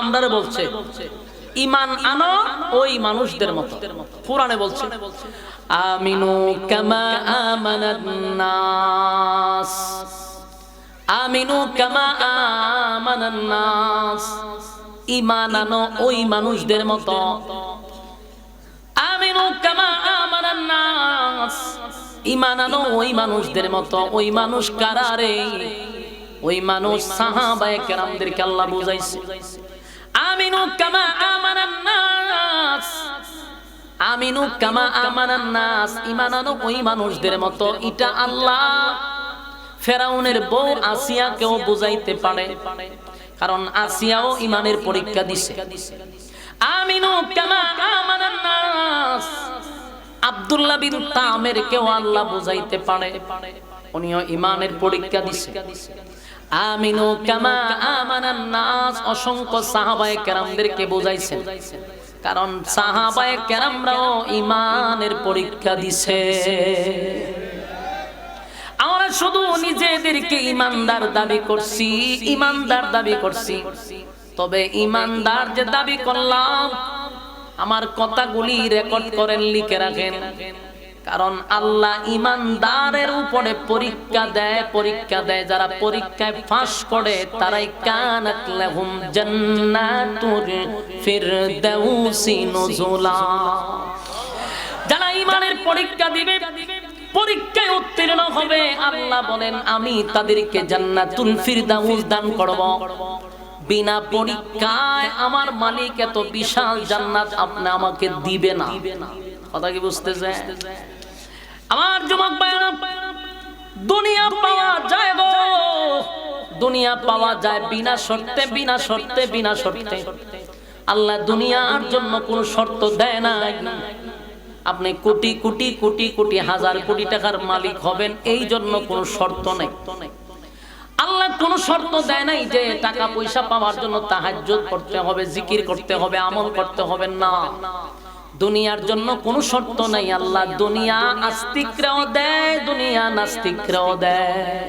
আমরারে বলছে ঈমান আনো ওই মানুষদের মতো। কুরআনে বলছে আমিনু কামা আমানান নাস, আমিনু কামা আমানান নাস, ঈমান আনো ওই মানুষদের মতো। আমিনু কামা আমানান নাস, ঈমান আনো ওই মানুষদের মতো। ওই মানুষ কারা রে? ওই মানুষ সাহাবায়ে কেরামদেরকে আল্লাহ বুঝাইছে। আমিনু কামা আমানান নাস, আমিনু কামা আমানান নাস, ঈমান আনো ওই মানুষদের মতো। এটা আল্লাহ ফেরাউনের বউ আসিয়াকেও বুঝাইতে পারে, কারণ আসিয়াও ঈমানের পরীক্ষা দিছে। আমিনু কামা আমানান নাস, আব্দুল্লাহ বিন তামেরকেও আল্লাহ বুঝাইতে পারে, উনিও ঈমানের পরীক্ষা দিছে। আমিনু কামা আমানান নাস অসংখ্য সাহাবায়ে কেরামদেরকে বুঝাইছেন, কারণ সাহাবায়ে কেরামরাও ঈমানের পরীক্ষা দিছে। আমরা শুধু নিজেদেরকে ঈমানদার দাবি করছি, ঈমানদার দাবি করছি, তবে ঈমানদার যে দাবি করলাম আমার কথাগুলি রেকর্ড করেন, লিখে রাখেন, কারণ আল্লাহ ঈমানদারের উপরে পরীক্ষা দেয়, পরীক্ষা দেয়। যারা পরীক্ষায় পাস করে তারাই কানাত লাহুম জান্নাতুল ফিরদাউসি নুজুলা। যারা ঈমানের পরীক্ষা দিবে, পরীক্ষায় উত্তীর্ণ হবে, আল্লাহ বলেন আমি তাদেরকে জান্নাতুল ফিরদাউস দান করব। বিনা পরীক্ষায় আমার মালিক এত বিশাল জান্নাত আপনি আমাকে দিবে না। কথা কি বুঝতেছে আমার যুবক ভাইরা? দুনিয়া পাওয়া যায় গো, দুনিয়া পাওয়া যায় বিনা শর্তে, বিনা শর্তে, বিনা শর্তে। আল্লাহ দুনিয়ার জন্য কোনো শর্ত দেয় না। আপনি কোটি কোটি কোটি কোটি হাজার কোটি টাকার মালিক হবেন এই জন্য কোনো শর্ত নেই। আল্লাহ কোনো শর্ত দেয় নাই যে টাকা পয়সা পাওয়ার জন্য তাহাজ্জুদ করতে হবে, জিকির করতে হবে, আমল করতে হবে না। দুনিয়ার জন্য কোনো শর্ত নাই। আল্লাহ দুনিয়া আস্তিকরাও দেয়, দুনিয়া নাস্তিকরাও দেয়।